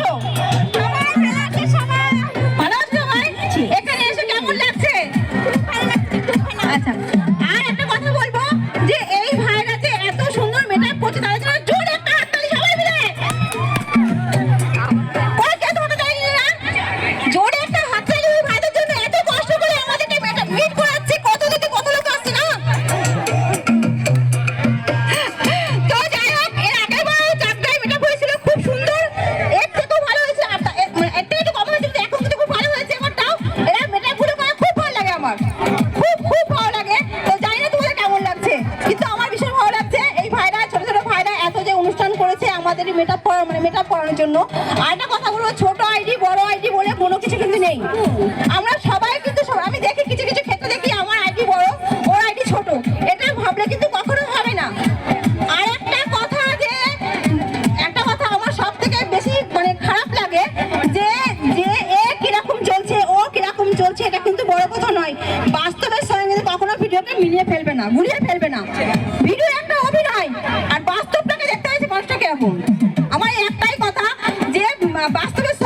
বসো। ভালো আছো সবাই? এখানে এসে কেমন লাগছে? আচ্ছা, আর একটা কথা বলবো যে এই ভাইরা যে এত সুন্দর মেকআপ করছে তাদের জন্য জোরে একটা হাততালি সবাই মিলে। ওই কে তোমাকে জানি না? জোরে একটা হাততালি ওই ভাইদের জন্য, এত কষ্ট করে আমাদেরকে মেকআপ মিট করাচ্ছে, কত দিকে কত লোক আসছে না? তো যাই হোক, এর আগের বার চারটায় মেকআপ হয়েছিল, খুব সুন্দর, এর থেকেও ভালো হয়েছে, এর থেকে একটু কম হয়েছে, কিন্তু এখন কিন্তু খুব ভালো হয়েছে। এবারটাও এরা মেকআপ গুলো করে খুব ভালো লাগে আমার, খুব খুব ভালো লাগে। তো জানি না তোমাদের কেমন লাগছে, কিন্তু আমার ভীষণ ভালো লাগছে। এই ভাইরা, ছোট ছোট ভাইরা এত যে অনুষ্ঠান করেছে আমাদের মেকআপ করা, মানে মেকআপ করানোর জন্য। আর একটা কথা বলবো, ছোট আইডি বড় আইডি বলে কোনো কিছু কিন্তু নেই। আমরা সবাই কিন্তু আমি দেখি কিছু কিছু ক্ষেত্রে দেখি আমার আইডি বড়, ওর আইডি ছোট, এটা ভাবলে কিন্তু কখনো হবে না। আর একটা কথা আমার সব থেকে বেশি মানে খারাপ লাগে যে যে এ কিরকম চলছে, ও কিরকম চলছে, এটা কিন্তু বড় কথা নয়। বাস্তবের সঙ্গে কখনো ভিডিওকে মিলিয়ে ফেলবে না, গুলিয়ে ফেলবে না। ভিডিও একটা অভিনয়, আর বাস্তবটাকে দেখতে হয়েছে মানুষটা কিরকম। আমার একটাই কথা যে বাস্তবের